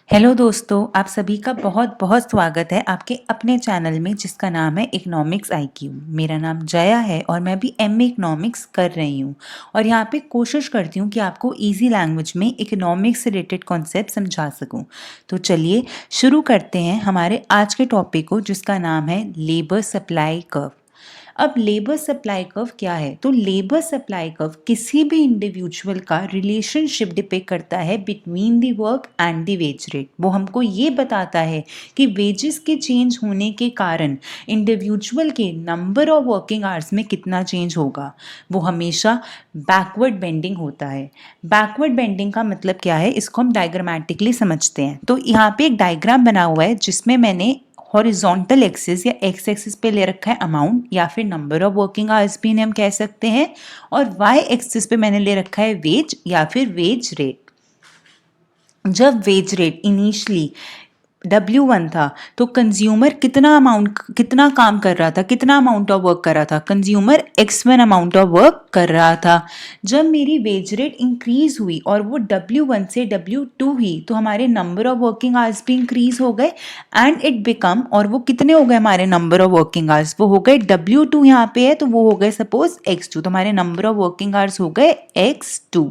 Hello दोस्तों, आप सभी का बहुत बहुत स्वागत है आपके अपने चैनल में जिसका नाम है इकोनॉमिक्स आईक्यू। मेरा नाम जया है और मैं भी एमए इकोनॉमिक्स कर रही हूँ और यहाँ पे कोशिश करती हूँ कि आपको इजी लैंग्वेज में इकोनॉमिक्स से रिलेटेड कॉन्सेप्ट समझा सकूँ। तो चलिए शुरू करते हैं हमारे आज के टॉपिक को, जिसका नाम है लेबर सप्लाई कर्व। अब लेबर सप्लाई कर्व क्या है? तो लेबर सप्लाई कर्व किसी भी इंडिविजुअल का रिलेशनशिप डिपेक्ट करता है between the work and the wage rate. वो हमको ये बताता है कि वेजेस के चेंज होने के कारण इंडिविजुअल के नंबर ऑफ वर्किंग आवर्स में कितना चेंज होगा। वो हमेशा बैकवर्ड बेंडिंग होता है। बैकवर्ड बेंडिंग का मतलब क्या है, इसको हम डायग्रामेटिकली समझते हैं। तो यहाँ पे एक डायग्राम बना हुआ है जिसमें मैंने हॉरिजॉन्टल एक्सिस या एक्स एक्सिस पे ले रखा है अमाउंट या फिर नंबर ऑफ वर्किंग आवर्स भी हम कह सकते हैं, और वाई एक्सिस पे मैंने ले रखा है वेज या फिर वेज रेट। जब वेज रेट इनिशियली W1 था तो कंज्यूमर कितना काम कर रहा था, कितना अमाउंट ऑफ वर्क कर रहा था, consumer X1 amount of work कर रहा था। जब मेरी वेज रेट इंक्रीज हुई और वो W1 से W2 हुई तो हमारे नंबर ऑफ वर्किंग आवर्स भी इंक्रीज हो गए एंड इट बिकम, और वो कितने हो गए हमारे नंबर ऑफ वर्किंग आवर्स, वो हो गए W2 यहाँ पे है तो वो हो गए सपोज X2, तो हमारे नंबर ऑफ वर्किंग आवर्स हो गए X2।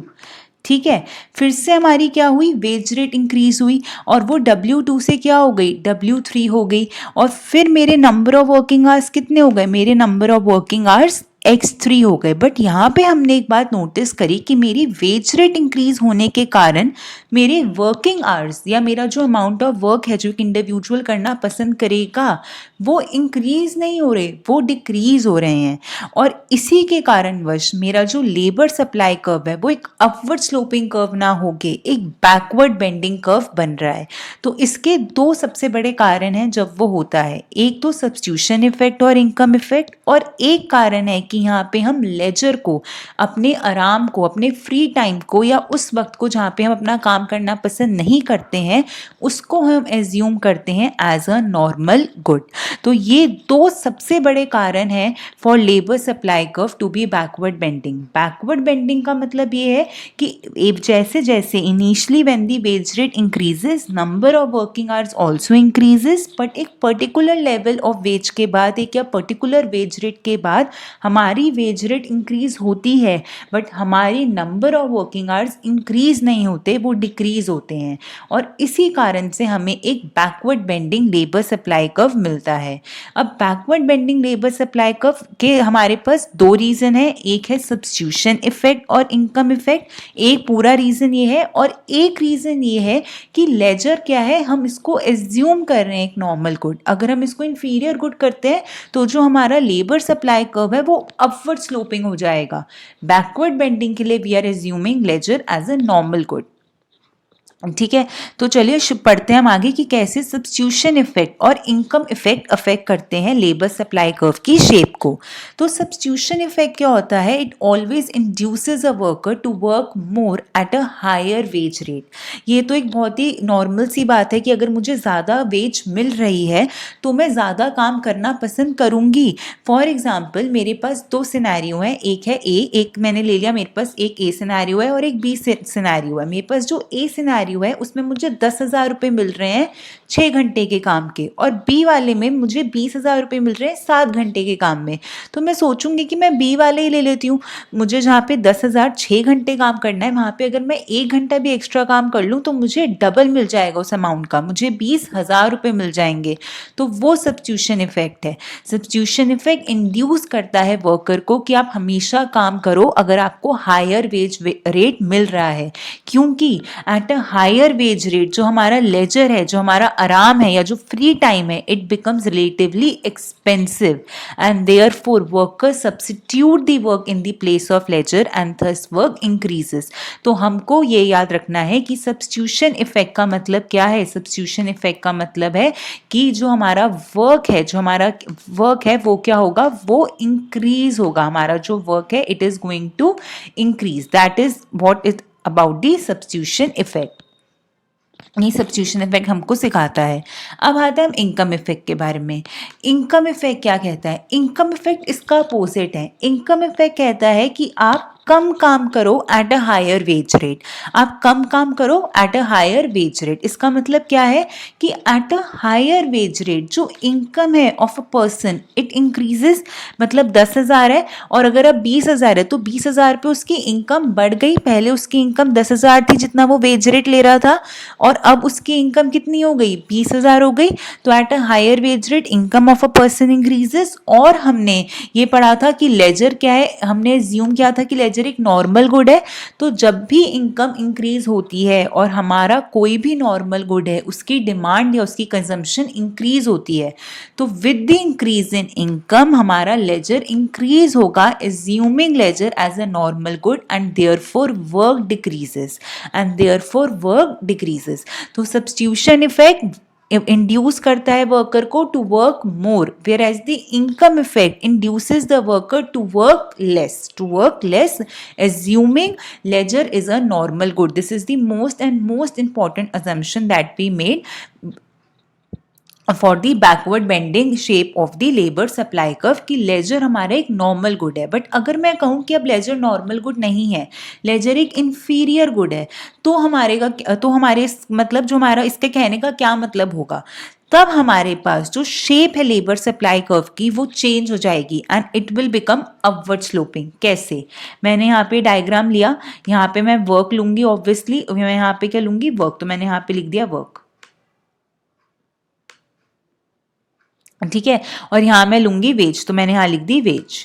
ठीक है, फिर से हमारी क्या हुई, वेज रेट इंक्रीज हुई और वो W2 से क्या हो गई, W3 हो गई, और फिर मेरे नंबर ऑफ वर्किंग आवर्स कितने हो गए, मेरे number of working hours X3 हो गए। बट यहाँ पे हमने एक बात नोटिस करी कि मेरी वेज रेट इंक्रीज होने के कारण मेरे वर्किंग आवर्स या मेरा जो अमाउंट ऑफ वर्क है जो एक इंडिविजुअल करना पसंद करेगा वो इंक्रीज नहीं हो रहे, वो डिक्रीज हो रहे हैं। और इसी के कारणवश मेरा जो लेबर सप्लाई कर्व है वो एक अपवर्ड स्लोपिंग कर्व ना होके एक बैकवर्ड बेंडिंग कर्व बन रहा है। तो इसके दो सबसे बड़े कारण हैं जब वो होता है, एक तो सब्स्टिट्यूशन इफेक्ट और इनकम इफेक्ट, और एक कारण है कि यहाँ पे हम लेजर को, अपने आराम को, अपने फ्री टाइम को या उस वक्त को जहाँ पे हम अपना काम करना पसंद नहीं करते हैं उसको हम एज्यूम करते हैं एज अ नॉर्मल गुड। तो ये दो सबसे बड़े कारण हैं for labour supply curve to be backward bending. Backward bending का मतलब ये है कि जैसे जैसे initially when the wage rate increases number of working hours also increases, but एक पर्टिकुलर लेवल ऑफ वेज के बाद, एक या पर्टिकुलर वेज रेट के बाद हमारी वेज रेट इंक्रीज होती है बट हमारी number of working hours increase नहीं होते, वो डिक्रीज होते हैं। और इसी कारण से हमें एक backward bending labour supply curve मिलता है। अब backward bending labour supply curve के हमारे पास दो रीजन है, एक है सब्स्टिट्यूशन इफेक्ट और इनकम इफेक्ट, एक पूरा रीजन ये है, और एक रीजन ये है कि लेजर क्या है, हम इसको एज्यूम कर रहे हैं एक नॉर्मल गुड। अगर हम इसको इंफीरियर गुड करते हैं तो जो हमारा लेबर सप्लाई कर्व है वो अपवर्ड स्लोपिंग हो जाएगा। बैकवर्ड बेंडिंग के लिए we are assuming leisure as a normal good. ठीक है, तो चलिए पढ़ते हैं हम आगे कि कैसे सब्स्टिट्यूशन इफेक्ट और इनकम इफेक्ट अफेक्ट करते हैं लेबर सप्लाई कर्व की शेप को। तो सब्स्टिट्यूशन इफेक्ट क्या होता है, it always induces a worker to work more at a higher wage rate. ये तो एक बहुत ही नॉर्मल सी बात है कि अगर मुझे ज़्यादा वेज मिल रही है तो मैं ज़्यादा काम करना पसंद करूँगी। फॉर एग्जाम्पल मेरे पास दो सिनेरियो हैं, एक है ए, एक मैंने ले लिया, मेरे पास एक ए सिनेरियो है और एक बी सिनेरियो है। मेरे पास जो ए सिनेरियो है उसमें मुझे 10,000 रुपये मिल रहे हैं 6 घंटे के काम के, और बी वाले में मुझे 20,000 रुपये मिल रहे हैं 7 घंटे के काम में। तो मैं सोचूंगी कि मैं बी वाले ही ले लेती हूँ। मुझे जहाँ पे 10,000 6 घंटे काम करना है वहाँ पे अगर मैं 1 घंटा भी एक्स्ट्रा काम कर लूँ तो मुझे डबल मिल जाएगा उस अमाउंट का, मुझे 20,000 रुपये मिल जाएंगे। तो वो सब्स्टिट्यूशन इफेक्ट है। सब्स्टिट्यूशन इफेक्ट इंड्यूस करता है वर्कर को कि आप हमेशा काम करो अगर आपको हायर वेज रेट मिल रहा है, क्योंकि at a higher wage rate जो हमारा लेजर है, जो हमारा आराम है या जो फ्री टाइम है, it becomes relatively expensive and therefore workers substitute the work in the place of leisure and thus work increases. तो हमको ये याद रखना है कि सब्स्टिट्यूशन इफेक्ट का मतलब क्या है। सब्स्टिट्यूशन इफेक्ट का मतलब है कि जो हमारा वर्क है, जो हमारा वर्क है वो क्या होगा, वो इंक्रीज होगा। हमारा जो वर्क है it is going to increase, that is what is about the substitution effect. ये सब्स्टिट्यूशन इफेक्ट हमको सिखाता है। अब आता है हम इनकम इफेक्ट के बारे में। इनकम इफेक्ट क्या कहता है, इनकम इफेक्ट इसका अपोजिट है। इनकम इफेक्ट कहता है कि आप कम काम करो at a higher wage rate, आप कम काम करो at a higher wage rate. इसका मतलब क्या है कि at a higher wage rate जो इनकम है of a person it increases, मतलब 10,000 है और अगर अब 20,000 है तो 20,000 पे उसकी इनकम बढ़ गई। पहले उसकी इनकम 10,000 थी जितना वो वेज रेट ले रहा था, और अब उसकी इनकम कितनी हो गई, 20,000 हो गई। तो at a higher wage rate income of a person increases. और हमने ये पढ़ा था कि लेजर क्या है, हमने एज्यूम किया था कि लेजर एक नॉर्मल गुड है। तो जब भी इनकम इंक्रीज होती है और हमारा कोई भी नॉर्मल गुड है उसकी डिमांड या उसकी कंजम्पशन इंक्रीज होती है, तो with the increase in income हमारा लेजर इंक्रीज होगा, assuming leisure as a normal good and therefore work decreases, तो सब्स्टिट्यूशन इफेक्ट इंड्यूस करता है वर्कर को to work more, whereas the income effect induces the worker to work less, assuming ledger is a normal good. This is the most important assumption that we made for the backward bending shape of the labour supply curve कि laser हमारा एक normal good है। But अगर मैं कहूँ कि अब laser normal good नहीं है, लेजर एक इंफीरियर गुड है, तो हमारे मतलब जो हमारा इसके कहने का क्या मतलब होगा, तब हमारे पास जो शेप है लेबर सप्लाई कर्व की वो चेंज हो जाएगी and it will become upward sloping. कैसे, मैंने यहाँ पे डायग्राम लिया, यहाँ पे मैं वर्क लूंगी, ऑब्वियसली मैं यहाँ पे क्या लूंगी, वर्क, तो मैंने यहाँ पे लिख दिया वर्क, ठीक है, और यहां मैं लूंगी वेज, तो मैंने यहां लिख दी वेज।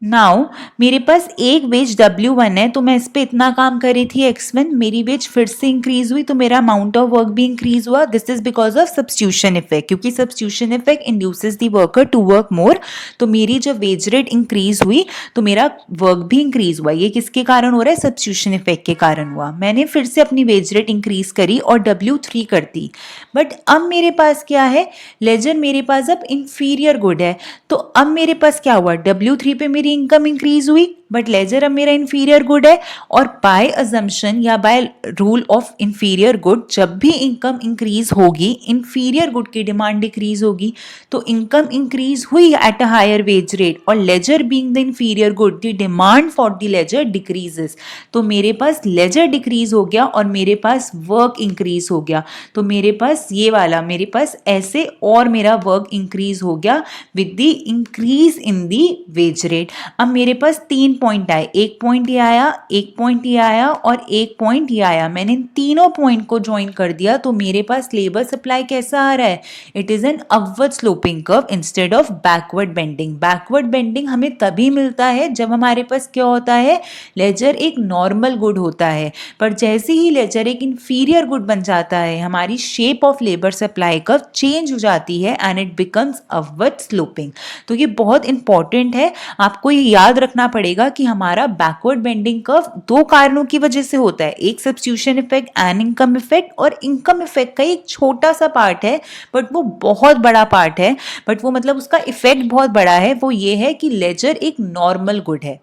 नाउ मेरे पास एक वेज W1 है, तो मैं इस पे इतना काम कर रही थी X1, मेरी वेज फिर से इंक्रीज हुई तो मेरा अमाउंट ऑफ वर्क भी इंक्रीज हुआ। This is because of substitution effect, क्योंकि substitution effect induces the worker to work more. तो मेरी जब वेज रेट इंक्रीज हुई तो मेरा वर्क भी इंक्रीज हुआ। ये किसके कारण हो रहा है, सब्स्टिट्यूशन इफेक्ट के कारण हुआ। मैंने फिर से अपनी वेज रेट इंक्रीज करी और W3 कर दी। बट अब मेरे पास क्या है, लेजर मेरे पास अब इंफीरियर गुड है, तो अब मेरे पास क्या हुआ, W3 पे मेरी इनकम इंक्रीज हुई, बट लेजर अब मेरा इंफीरियर गुड है। और बाय अजम्पशन या by rule of inferior good, जब भी इनकम इंक्रीज होगी इंफीरियर गुड की डिमांड डिक्रीज होगी। तो इनकम इंक्रीज हुई at a higher wage rate और leisure being the inferior good the demand for the leisure decreases. तो मेरे पास लेजर डिक्रीज हो गया और मेरे पास वर्क इंक्रीज हो गया। तो मेरे पास ये वाला, मेरे पास ऐसे और मेरा वर्क इंक्रीज हो गया with the increase in the wage rate. अब मेरे पास 3 पॉइंट आए, एक पॉइंट ये आया, एक पॉइंट ये आया और एक पॉइंट ये आया। मैंने इन तीनों पॉइंट को ज्वाइन कर दिया तो मेरे पास लेबर सप्लाई कैसा आ रहा है, it is an upward sloping curve instead of backward bending. Backward bending हमें तभी मिलता है जब हमारे पास क्या होता है, लेजर एक नॉर्मल गुड होता है। पर जैसे ही लेजर एक इंफीरियर गुड बन जाता है, हमारी shape of labour supply curve change हो जाती है and it becomes upward sloping. तो ये बहुत इंपॉर्टेंट है, आपको ये याद रखना पड़ेगा कि हमारा बैकवर्ड बेंडिंग कर्व दो कारणों की वजह से होता है, एक substitution effect and income effect, और इनकम इफेक्ट का एक छोटा सा पार्ट है बट वो बहुत बड़ा पार्ट है, बट वो मतलब उसका इफेक्ट बहुत बड़ा है। वो ये है कि लेजर एक नॉर्मल गुड है,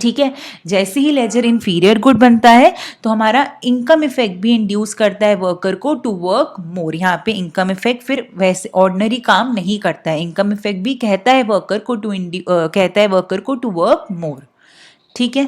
ठीक है। जैसे ही लेजर इंफीरियर गुड बनता है तो हमारा इनकम इफेक्ट भी इंड्यूस करता है वर्कर को टू वर्क मोर। यहाँ पे इनकम इफेक्ट फिर वैसे ऑर्डिनरी काम नहीं करता है, इनकम इफेक्ट भी कहता है वर्कर को टू वर्क मोर, ठीक है।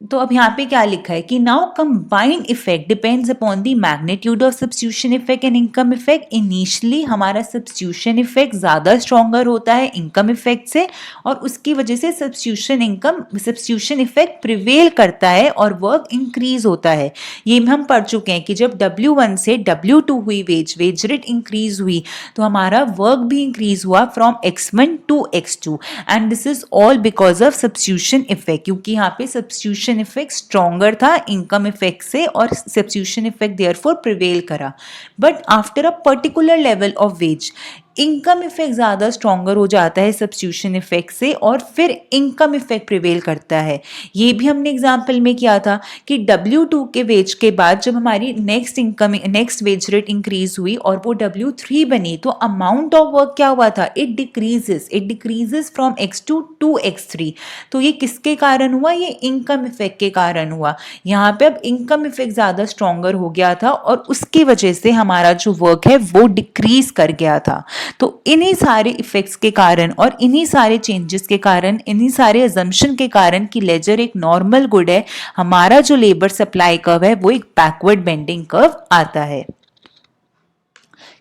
तो अब यहाँ पे क्या लिखा है कि now combined effect depends upon the magnitude of substitution effect and income effect. Initially हमारा सब्स्टिट्यूशन इफेक्ट ज़्यादा स्ट्रॉन्गर होता है इनकम इफेक्ट से, और उसकी वजह से सब्स्टिट्यूशन इफेक्ट प्रिवेल करता है और वर्क इंक्रीज होता है। ये हम पढ़ चुके हैं कि जब W1 से W2 हुई वेज रेट इंक्रीज हुई तो हमारा वर्क भी इंक्रीज हुआ from X1 to X2 and this is all because of substitution effect, क्योंकि यहाँ पे सब्स्टिट्यूशन इफेक्ट स्ट्रॉन्गर था इनकम इफेक्ट से और सब्स्टिट्यूशन इफेक्ट देयरफॉर प्रिवेल करा। But after a particular level of wage income effect ज़्यादा stronger हो जाता है सब्स्टिट्यूशन इफेक्ट से और फिर इनकम इफेक्ट प्रिवेल करता है। ये भी हमने एग्जाम्पल में किया था कि W2 के वेज के बाद जब हमारी नेक्स्ट वेज रेट इंक्रीज हुई और वो W3 बनी तो अमाउंट ऑफ वर्क क्या हुआ था, it decreases from X2 to X3। तो ये किसके कारण हुआ, ये इनकम इफेक्ट के कारण हुआ। यहाँ पे अब इनकम इफेक्ट ज़्यादा स्ट्रॉन्गर हो गया था और उसकी वजह से हमारा जो वर्क है वो डिक्रीज कर गया था। तो इन्हीं सारे इफेक्ट्स के कारण और इन्हीं सारे चेंजेस के कारण, इन्हीं सारे अजम्पशन के कारण कि लेजर एक नॉर्मल गुड है, हमारा जो लेबर सप्लाई कर्व है वो एक बैकवर्ड बेंडिंग कर्व आता है।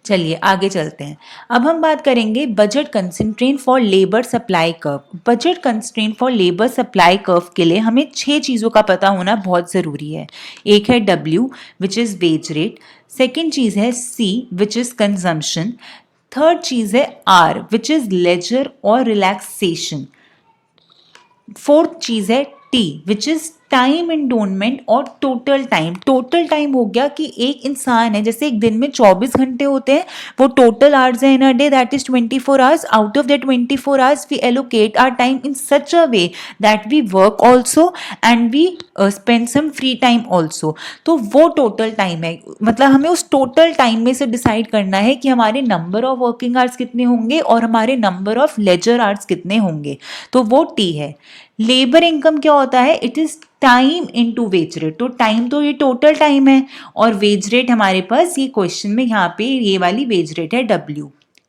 चलिए आगे चलते हैं। अब हम बात करेंगे budget constraint for labour supply curve. Budget constraint for labour supply curve के लिए हमें 6 चीज़ों का पता होना बहुत ज़रूरी है। एक है W which is wage rate, second चीज़ है C which is consumption, third चीज़ है R विच इज़ लेजर और रिलैक्सेशन, फोर्थ चीज़ है T which is time endowment और टोटल टाइम हो गया कि एक इंसान है, जैसे एक दिन में 24 घंटे होते हैं, वो टोटल आवर्स है in a day that is 24 hours. Out of that 24 hours we allocate our time in such a way that we work also and we spend some free time also. तो वो total time है, मतलब हमें उस total time में से decide करना है कि हमारे नंबर ऑफ वर्किंग आवर्स कितने होंगे और हमारे नंबर ऑफ लेजर आवर्स कितने होंगे, तो वो T है। लेबर इनकम क्या होता है, it is time into wage rate. तो टाइम तो ये टोटल टाइम है और वेज रेट हमारे पास ये क्वेश्चन में यहाँ पे ये वाली वेज रेट है W,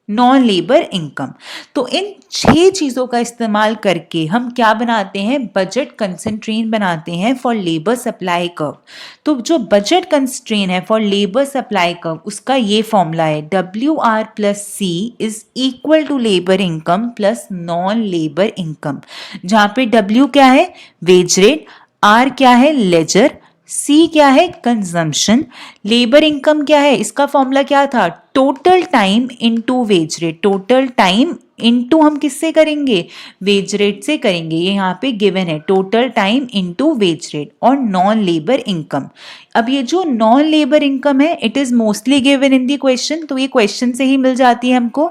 नॉन लेबर इनकम। तो इन 6 चीज़ों का इस्तेमाल करके हम क्या बनाते हैं, बजट कंस्ट्रेंट बनाते हैं फॉर लेबर सप्लाई कर्व। तो जो बजट कंस्ट्रेंट है फॉर लेबर सप्लाई कर्व उसका ये फॉर्मूला है WR plus C is equal to labour income plus non labour income, जहाँ पे W क्या है, वेज रेट, R क्या है, लेजर, C क्या है, कंजम्पशन, लेबर इनकम क्या है, इसका फॉर्मूला क्या था, total time into wage rate. Total time into हम किससे करेंगे, वेज रेट से करेंगे। ये यहाँ पे गिवन है total time into wage rate और नॉन लेबर इनकम। अब ये जो नॉन लेबर इनकम है it is mostly given in the question, तो ये क्वेश्चन से ही मिल जाती है हमको।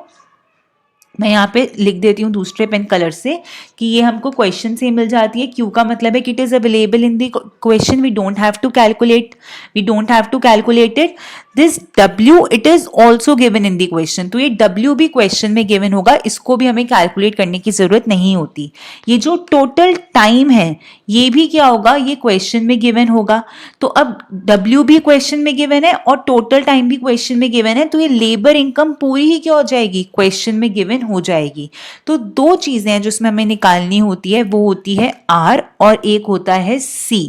मैं यहाँ पे लिख देती हूँ दूसरे पेन कलर से कि ये हमको क्वेश्चन से मिल जाती है। क्यू का मतलब है कि it is available in the question, we don't have to calculate it. This W it is also given in the question, तो ये W भी क्वेश्चन में गिवन होगा, इसको भी हमें कैलकुलेट करने की जरूरत नहीं होती। ये जो टोटल टाइम है ये भी क्या होगा, ये क्वेश्चन में गिवन होगा। तो अब W भी क्वेश्चन में गिवन है और टोटल टाइम भी क्वेश्चन में गिवन है, तो ये लेबर इनकम पूरी ही क्या हो जाएगी, क्वेश्चन में गिवन हो जाएगी। तो 2 चीजें हैं जो इसमें हमें निकालनी होती है, वो होती है R और एक होता है C।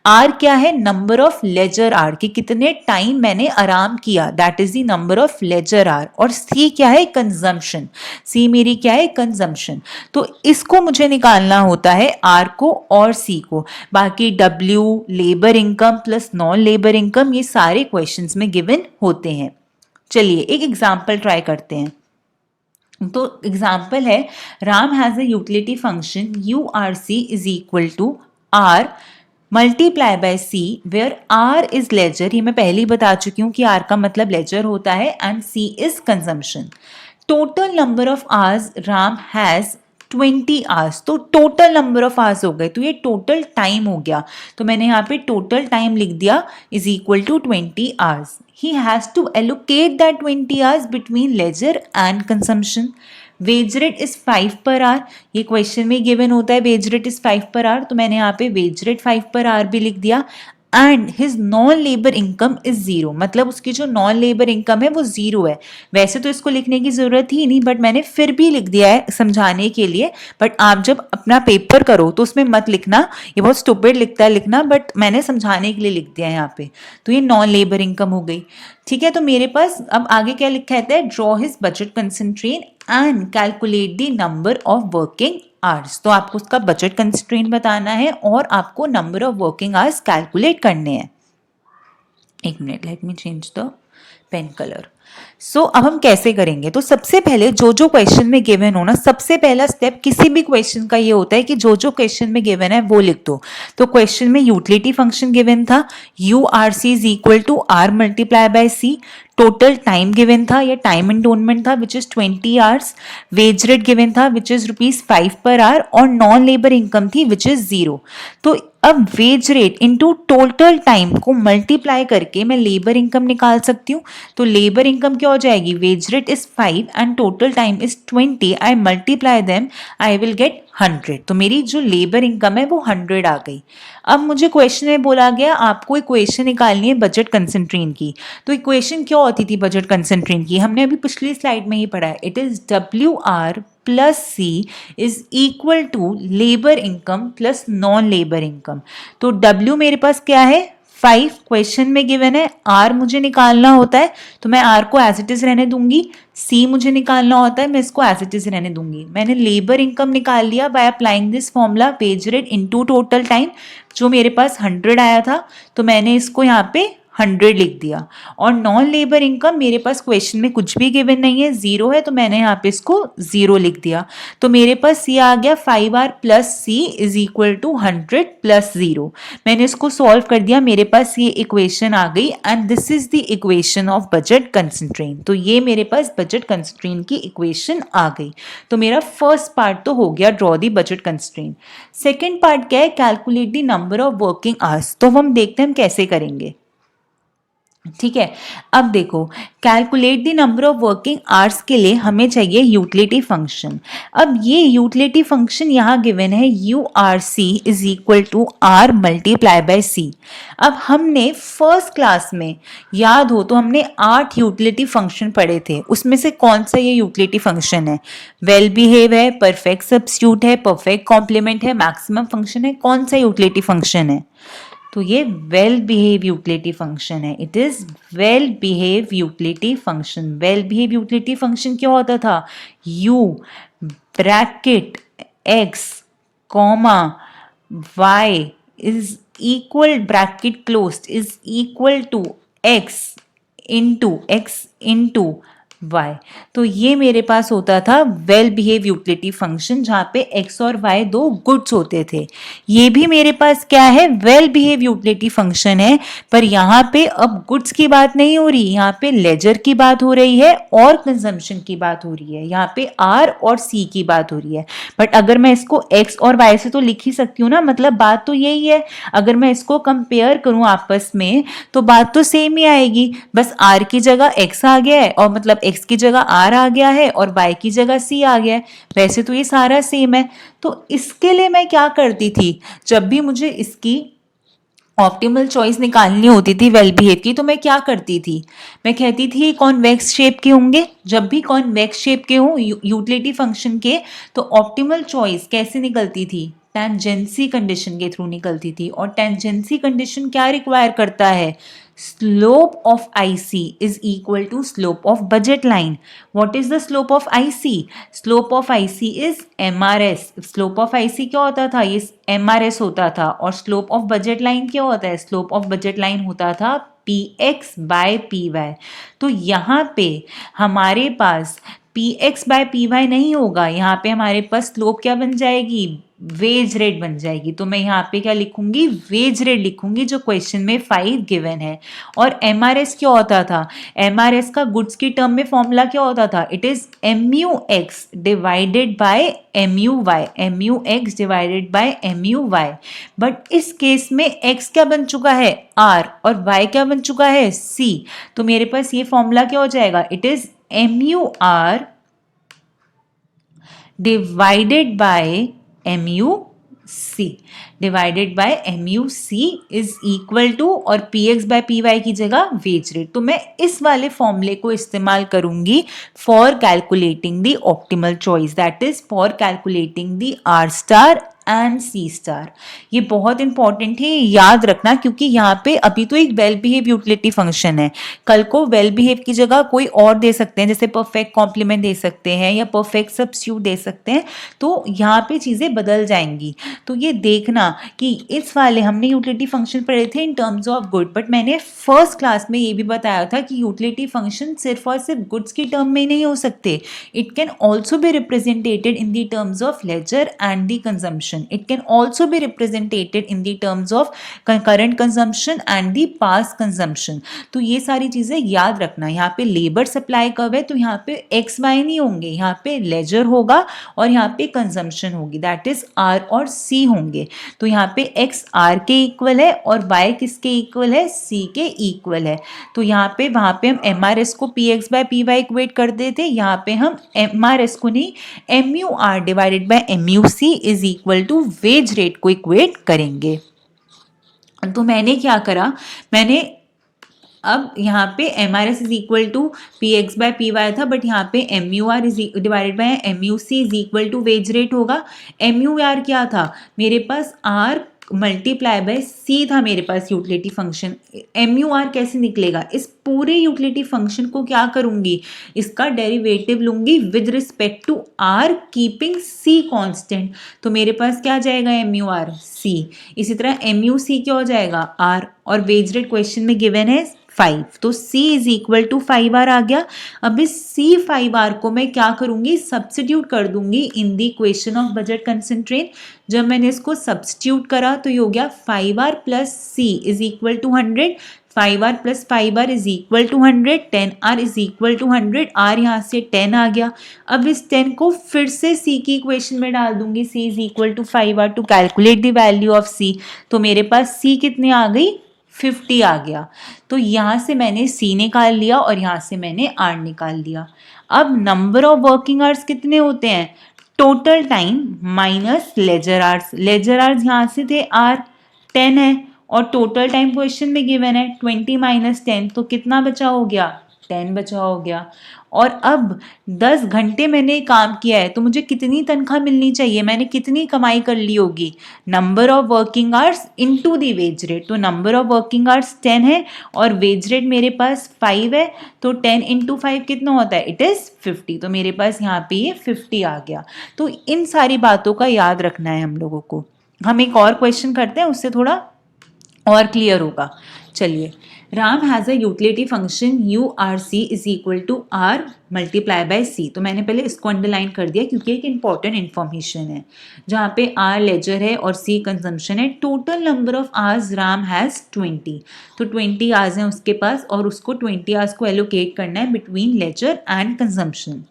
R क्या है, नंबर ऑफ लेजर आर, कि कितने टाइम मैंने आराम किया, that is the number of leisure R. और C क्या है, कंजम्पशन, C मेरी क्या है, कंजम्पशन। तो इसको मुझे निकालना होता है R को और C को। बाकी W, labour income plus non labour income, ये सारे क्वेश्चंस में गिवन होते हैं। चलिए एक एग्जाम्पल ट्राई करते हैं। तो एग्जाम्पल है, Ram has a utility function URC is equal to R multiply by C where R is leisure. ये मैं पहले ही बता चुकी हूँ कि R का मतलब लेजर होता है and C is consumption. Total number of hours Ram has 20 hours, तो टोटल नंबर ऑफ आवर्स हो गए, तो ये टोटल टाइम हो गया। तो मैंने यहाँ पे टोटल टाइम लिख दिया is equal to 20 hours. He has to allocate that 20 hours between leisure and consumption. Wage rate is 5 per our, ये क्वेश्चन में गिवन होता है wage rate is 5 per our, तो मैंने यहाँ पे वेज रेट 5 पर आवर भी लिख दिया। And his non labour income is 0, मतलब उसकी जो नॉन लेबर इनकम है वो 0 है। वैसे तो इसको लिखने की जरूरत ही नहीं, बट मैंने फिर भी लिख दिया है समझाने के लिए। बट आप जब अपना पेपर करो तो उसमें मत लिखना, ये बहुत स्टूपिड लिखता है लिखना, बट मैंने समझाने के लिए लिख दिया है यहाँ पे। तो ये नॉन लेबर इनकम हो गई, ठीक है। तो मेरे पास अब आगे क्या लिखा है, draw his budget concentrate and calculate the number of working hours. तो आपको उसका बजट कंस्ट्रेंट बताना है और आपको number of working hours calculate करने हैं। एक minute, let me change the pen colour. So अब हम कैसे करेंगे? तो सबसे पहले जो जो क्वेश्चन में गिवन हो ना, सबसे पहला स्टेप किसी भी क्वेश्चन का ये होता है कि जो जो क्वेश्चन में गिवन है वो लिख दो। तो क्वेश्चन में यूटिलिटी फंक्शन गिवन था, U R C is equal to R multiply by C. Total time given था या टाइम इंटोनमेंट था which is 20 hours. Wage rate given था विच इज ₹5 पर आवर और नॉन लेबर इनकम थी which is 0। तो अब veg rate into total time को multiply करके मैं लेबर इनकम निकाल सकती हूँ। तो लेबर इनकम क्या हो जाएगी? Veg rate is 5 and total time is 20। I multiply them, I will get 100। तो मेरी जो लेबर इनकम है वो 100 आ गई। अब मुझे क्वेश्चन में बोला गया आपको इक्वेशन निकालनी है बजट कंसंट्रेन की। तो इक्वेशन क्या होती थी बजट कंसंट्रेन की? हमने अभी पिछली स्लाइड में ही पढ़ा है। It is WR plus C is equal to labour income plus non labour income. तो W मेरे पास क्या है? 5 क्वेश्चन में गिवन है। R मुझे निकालना होता है तो मैं R को एज इट इज रहने दूंगी। C मुझे निकालना होता है, मैं इसको एज इट इज रहने दूंगी। मैंने लेबर इनकम निकाल लिया by applying this formula veg rate into total time. जो मेरे पास 100 आया था तो मैंने इसको यहाँ पे 100 लिख दिया। और नॉन लेबर इनकम मेरे पास क्वेश्चन में कुछ भी गिवन नहीं है, 0 है, तो मैंने यहाँ पे इसको 0 लिख दिया। तो मेरे पास ये आ गया 5R plus C is equal to 100 plus 0। मैंने इसको सॉल्व कर दिया, मेरे पास ये इक्वेशन आ गई and this is the equation of budget constraint. तो ये मेरे पास बजट कंसंट्रेन की इक्वेशन आ गई। तो मेरा फर्स्ट पार्ट तो हो गया, draw the budget constraint. Second part क्या है? Calculate the number of working hours. तो हम देखते हैं हम कैसे करेंगे। ठीक है, अब देखो calculate the number of working hours के लिए हमें चाहिए यूटिलिटी फंक्शन। अब ये यूटिलिटी फंक्शन यहाँ गिवन है URC is equal to R multiply by C। अब हमने फर्स्ट क्लास में याद हो तो हमने 8 यूटिलिटी फंक्शन पढ़े थे, उसमें से कौन सा ये यूटिलिटी फंक्शन है? वेल बिहेव है, परफेक्ट सब्स्टिट्यूट है, परफेक्ट कॉम्प्लीमेंट है, मैक्सिमम फंक्शन है। कौन सा यूटिलिटी फंक्शन है? तो ये वेल बिहेव यूटिलिटी फंक्शन है। It is well behave utility function. Well behave utility function क्या होता था? U bracket X comma Y is equal bracket closed is equal to X into Y। तो ये मेरे पास होता था वेल बिहेव यूटिलिटी फंक्शन, जहाँ पे X और Y दो गुड्स होते थे। ये भी मेरे पास क्या है? वेल बिहेव यूटिलिटी फंक्शन है, पर यहाँ पे अब गुड्स की बात नहीं हो रही, यहाँ पे लेजर की बात हो रही है और कंजम्पशन की बात हो रही है। यहाँ पे R और C की बात हो रही है। बट अगर मैं इसको X और Y से तो लिख ही सकती हूँ ना, मतलब बात तो यही है। अगर मैं इसको कंपेयर करूँ आपस में तो बात तो सेम ही आएगी, बस R की जगह X आ गया है और मतलब X की जगह R आ गया है और Y की जगह C आ गया है। वैसे तो ये सारा सेम है। तो इसके लिए मैं क्या करती थी? जब भी मुझे इसकी ऑप्टिमल चॉइस निकालनी होती थी वेल बिहेव की, तो मैं क्या करती थी? मैं कहती थी कॉन्वेक्स शेप के होंगे। जब भी कॉन्वेक्स शेप के हों यूटिलिटी फंक्शन के, तो ऑप्टिमल चॉइस कैसे निकलती थी? टेंजेंसी कंडीशन के थ्रू निकलती थी। और टेंजेंसी कंडीशन क्या रिक्वायर करता है? Slope of IC is equal to slope of budget line. What is the slope of IC? Slope of IC is MRS। Slope of IC क्या होता था? ये MRS होता था। और स्लोप ऑफ बजट लाइन क्या होता है? स्लोप ऑफ बजट लाइन होता था PX बाय PY। तो यहाँ पे हमारे पास PX बाय PY नहीं होगा, यहाँ पे हमारे पास स्लोप क्या बन जाएगी? वेज रेट बन जाएगी। तो मैं यहाँ पे क्या लिखूंगी? वेज रेट लिखूंगी, जो क्वेश्चन में 5 गिवन है। और MRS क्या होता था? MRS का गुड्स की टर्म में फॉर्मूला क्या होता था? It is MUX divided by MUY। MUX divided by MUY। But इस केस में X क्या बन चुका है? R और Y क्या बन चुका है? C। तो मेरे पास ये फॉर्मूला क्या हो जाएगा? It is MUR divided by MUC divided by MUC is equal to, और PX बाय PY की जगह वेज रेट। तो मैं इस वाले फॉर्मूले को इस्तेमाल करूंगी for calculating the optimal choice, that is for calculating the R star and C star. ये बहुत इंपॉर्टेंट है, याद रखना, क्योंकि यहाँ पे अभी तो एक वेल बिहेव यूटिलिटी फंक्शन है, कल को वेल बिहेव की जगह कोई और दे सकते हैं, जैसे परफेक्ट कॉम्प्लीमेंट दे सकते हैं या परफेक्ट सब्स्टिट्यूट दे सकते हैं, तो यहाँ पे चीज़ें बदल जाएंगी। तो ये देखना कि इस वाले हमने यूटिलिटी फंक्शन पढ़े थे in terms of good, but मैंने फर्स्ट क्लास में ये भी बताया था कि यूटिलिटी फंक्शन सिर्फ और सिर्फ गुड्स की टर्म में नहीं हो सकते, it can also be represented in the terms of leisure and the consumption. It can also be represented in the terms of current consumption and the past consumption. तो ये सारी चीज़ें याद रखना। यहाँ पे लेबर सप्लाई कब है, तो यहाँ पे एक्स वाई नहीं होंगे, यहाँ पे लेजर होगा और यहाँ पे कंजम्पशन होगी, दैट इज आर और सी होंगे। तो यहाँ पे एक्स आर के इक्वल है और वाई किसके इक्वल है, सी के इक्वल है। तो यहाँ पे वहाँ पे हम एम आर एस को P X by P Y equate कर देते, यहाँ पे हम एम आर एस को नहीं, M U R divided by M U C is equal to wage rate को इक्वेट करेंगे। तो मैंने क्या करा, मैंने अब यहाँ पे M R S is equal to P X by P Y था, बट यहाँ पे M U R is divided by M U C is equal to wage rate होगा। एम यू आर क्या था, मेरे पास आर मल्टीप्लाई बाय सी था मेरे पास utility function. M U R कैसे निकलेगा, इस पूरे यूटिलिटी फंक्शन को क्या करूंगी, इसका डेरिवेटिव लूंगी with respect to R keeping C constant. तो मेरे पास क्या आ जाएगा, एम यू आर सी, इसी तरह एम यू सी क्या हो जाएगा, आर, और वेज रेट क्वेश्चन में गिवन है 5, तो C is equal to 5R आ गया। अब इस C5R को मैं क्या करूंगी, सब्स्टिट्यूट कर दूंगी in the equation of budget concentrate. जब मैंने इसको सब्स्टिट्यूट करा तो ये हो गया 5R plus C is equal to 100, 5R plus 5R is equal to 100, 10R is equal to 100, R यहाँ से 10 आ गया। अब इस 10 को फिर से C की इक्वेशन में डाल दूंगी, C is equal to 5R to calculate the value of C। तो मेरे पास C कितनी आ गई, 50 आ गया। तो यहाँ से मैंने C निकाल लिया और यहाँ से मैंने R निकाल लिया। अब नंबर ऑफ वर्किंग आवर्स कितने होते हैं, total time minus leisure hours. Leisure hours यहाँ से थे R 10 है और टोटल टाइम क्वेश्चन में गिवन है 20 माइनस 10, तो कितना बचा हो गया, 10 बचा हो गया। और अब 10 घंटे मैंने काम किया है तो मुझे कितनी तनख्वाह मिलनी चाहिए, मैंने कितनी कमाई कर ली होगी, number of working hours into the veg rate. तो नंबर ऑफ वर्किंग आवर्स 10 है और वेज रेट मेरे पास 5 है, तो 10 इंटू 5 कितना होता है, इट इज़ 50। तो मेरे पास यहाँ पे ये 50 आ गया। तो इन सारी बातों का याद रखना है हम लोगों को। हम एक और क्वेश्चन करते हैं, उससे थोड़ा और क्लियर होगा। चलिए, Ram has a utility function U R C is equal to R multiply by C. तो मैंने पहले इसको अंडरलाइन कर दिया क्योंकि एक इंपॉर्टेंट इन्फॉर्मेशन है, जहाँ पे आर लेजर है और सी कंजम्पशन है। Total number of hours Ram has 20, तो 20 आवर्स हैं उसके पास और उसको 20 आवर्स को एलोकेट करना है between leisure and consumption.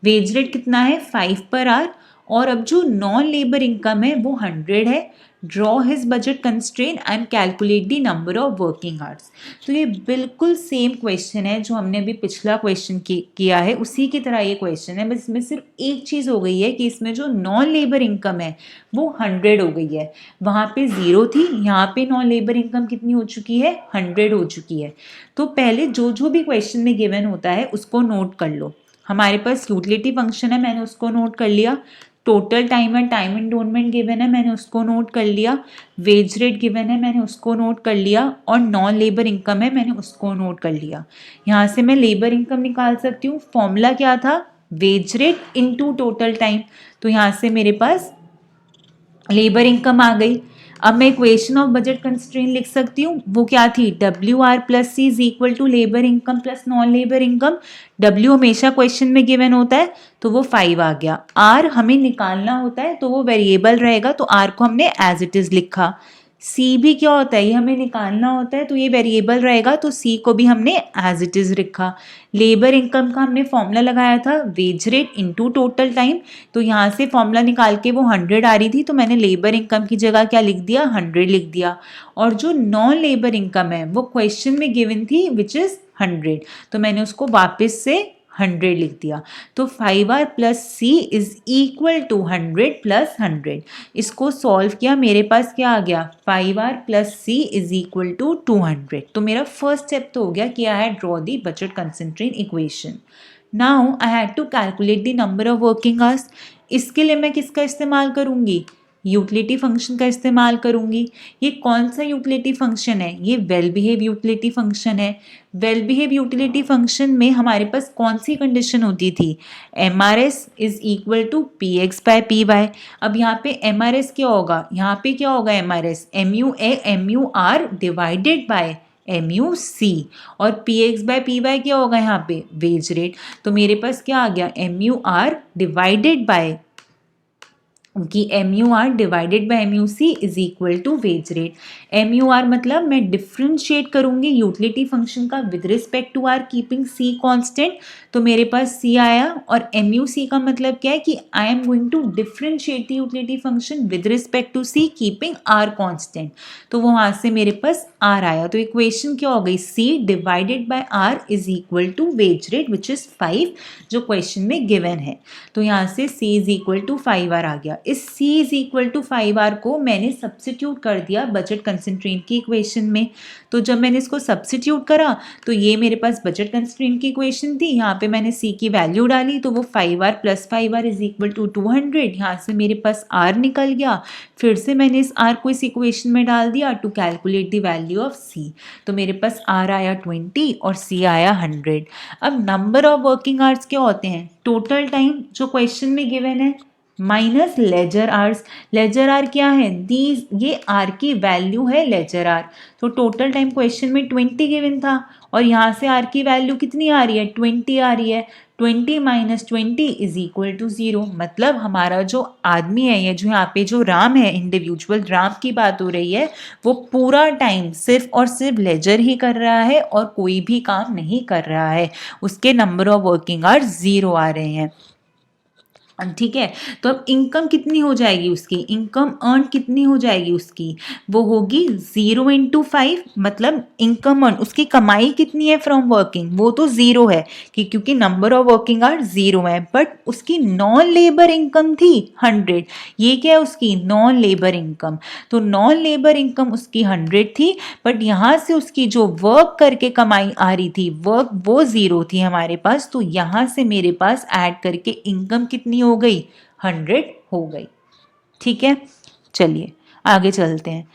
Wage rate कितना है, 5 पर आवर, और अब जो नॉन लेबर इनकम है वो 100 है। Draw his budget constraint and calculate the number of working hours. तो ये बिल्कुल सेम क्वेश्चन है जो हमने अभी पिछला क्वेश्चन किया है, उसी की तरह ये क्वेश्चन है, बस इसमें सिर्फ एक चीज़ हो गई है कि इसमें जो नॉन लेबर इनकम है वो 100 हो गई है, वहाँ पे 0 थी, यहाँ पे नॉन लेबर इनकम कितनी हो चुकी है, 100 हो चुकी है। तो पहले जो जो भी क्वेश्चन में गिवन होता है उसको नोट कर लो। हमारे पास यूटिलिटी फंक्शन है, मैंने उसको नोट कर लिया। टोटल टाइम है, टाइम इंडोनमेंट गिवन है, मैंने उसको नोट कर लिया। वेज रेट गिवन है, मैंने उसको नोट कर लिया। और नॉन लेबर इनकम है, मैंने उसको नोट कर लिया। यहाँ से मैं लेबर इनकम निकाल सकती हूँ। फॉर्मूला क्या था, veg rate into total time. तो यहाँ से मेरे पास लेबर इनकम आ गई। अब मैं इक्वेशन ऑफ बजट कंस्ट्रेंट लिख सकती हूँ, वो क्या थी, W R plus C is equal to labour income plus non labour income. W हमेशा क्वेश्चन में गिवन होता है तो वो 5 आ गया। आर हमें निकालना होता है तो वो वेरिएबल रहेगा, तो आर को हमने एज इट इज लिखा। सी भी क्या होता है, ये हमें निकालना होता है तो ये वेरिएबल रहेगा, तो सी को भी हमने एज इट इज लिखा। लेबर इनकम का हमने फॉर्मूला लगाया था, veg rate into total time. तो यहाँ से फॉर्मूला निकाल के वो 100 आ रही थी, तो मैंने लेबर इनकम की जगह क्या लिख दिया, 100 लिख दिया। और जो नॉन लेबर इनकम है वो क्वेश्चन में गिवन थी विच इज़ 100, तो मैंने उसको वापस से 100 लिख दिया। तो 5R plus C is equal to 100 plus 100। इसको सॉल्व किया, मेरे पास क्या आ गया, 5R plus C is equal to 200। तो मेरा फर्स्ट स्टेप तो हो गया कि I had draw the budget constraint equation. Now I had to calculate the number of working hours. इसके लिए मैं किसका इस्तेमाल करूंगी, यूटिलिटी फंक्शन का इस्तेमाल करूंगी। ये कौन सा यूटिलिटी फंक्शन है? ये वेल बिहेव यूटिलिटी फंक्शन है। वेल बिहेव यूटिलिटी फंक्शन में हमारे पास कौन सी कंडीशन होती थी? M R S is equal to P X by P Y. अब यहाँ पे एम आर एस क्या होगा? यहाँ पे क्या होगा M R S? M U R divided by M U C. और P X by P Y क्या होगा यहाँ पे? Wage rate. तो मेरे पास क्या आ गया? M U R divided by कि M U R divided by M U C is equal to wage rate. M U R मतलब मैं डिफ्रेंशिएट करूंगी यूटिलिटी फंक्शन का with respect to R keeping C constant, तो मेरे पास सी आया। और M U सी का मतलब क्या है? कि I am going to differentiate the utility function with respect to C keeping R constant, तो वहां से मेरे पास आर आया। तो इक्वेशन क्या हो गई? C divided by R is equal to wage rate which is 5, जो क्वेश्चन में गिवन है। तो यहाँ से c is equal to 5r आ गया। इस c is equal to 5r को मैंने सब्स्टिट्यूट कर दिया बजट कंस्ट्रेंट की इक्वेशन में। तो जब मैंने इसको सब्स्टिट्यूट करा तो ये मेरे पास बजट कंस्ट्रेंट की इक्वेशन थी। यहाँ पे मैंने c की वैल्यू डाली तो वो 5r plus 5r is equal to 200। यहाँ से मेरे पास r निकल गया। फिर से मैंने इस r को इस इक्वेशन में डाल दिया to calculate the value of c। तो मेरे पास r आया 20 और c आया 100। अब नंबर ऑफ वर्किंग आवर्स क्या होते हैं? टोटल टाइम जो क्वेश्चन में गिवन है minus leisure hours. Leisure R क्या है? दीज ये आर की वैल्यू है लेजर आर। तो टोटल टाइम क्वेश्चन में 20 गिवन था और यहाँ से आर की वैल्यू कितनी आ रही है? 20 आ रही है। 20 माइनस 20 इज इक्वल टू 0। मतलब हमारा जो आदमी है या जो यहाँ पे जो राम है, इंडिविजुअल राम की बात हो रही है, वो पूरा टाइम सिर्फ और सिर्फ लेजर ही कर रहा है और कोई भी काम नहीं कर रहा है। उसके नंबर ऑफ वर्किंग आवर्स 0 आ रहे हैं। ठीक है, तो अब इनकम कितनी हो जाएगी उसकी? इनकम अर्न कितनी हो जाएगी उसकी? वो होगी 0 इंटू 5। मतलब इनकम अर्न, उसकी कमाई कितनी है फ्रॉम वर्किंग? वो तो 0 है कि क्योंकि नंबर ऑफ वर्किंग आवर 0 है, बट उसकी नॉन लेबर इनकम थी 100। ये क्या है उसकी? Non labour income. तो नॉन लेबर इनकम उसकी 100 थी, बट यहाँ से उसकी जो वर्क करके कमाई आ रही थी वर्क, वो 0 थी हमारे पास। तो यहाँ से मेरे पास ऐड करके इनकम कितनी हो गई? 100 हो गई। ठीक है, चलिए आगे चलते हैं।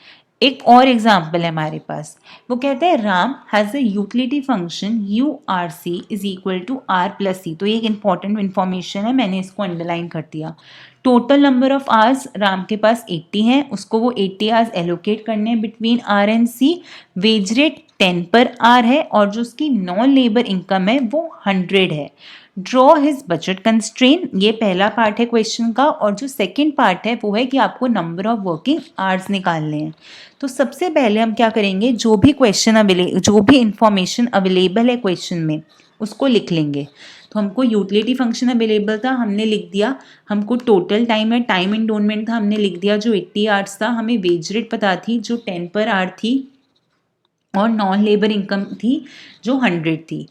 एक और एग्जाम्पल है हमारे पास। वो कहते हैं Ram has a utility function U R C is equal to R plus C. तो ये एक इंपॉर्टेंट इन्फॉर्मेशन है, मैंने इसको अंडरलाइन कर दिया। Total number of hours Ram के पास 80 हैं, उसको वो 80 आवर्स एलोकेट करने हैं between R and C. Wage rate 10 पर आर है और जो उसकी नॉन लेबर इनकम है वो 100 है। ड्रॉ हिज बजट कंस्ट्रेन, ये पहला पार्ट है क्वेश्चन का। और जो सेकंड पार्ट है वो है कि आपको नंबर ऑफ वर्किंग आवर्स निकालने हैं। तो सबसे पहले हम क्या करेंगे? जो भी इंफॉर्मेशन अवेलेबल है क्वेश्चन में उसको लिख लेंगे। तो हमको यूटिलिटी फंक्शन अवेलेबल था, हमने लिख दिया। हमको टोटल टाइम है, टाइम इंडोनमेंट था, हमने लिख दिया जो 80 आवर्स था। हमें वेज रेट पता थी जो 10 पर आवर थी और नॉन लेबर इनकम थी जो 100 थी।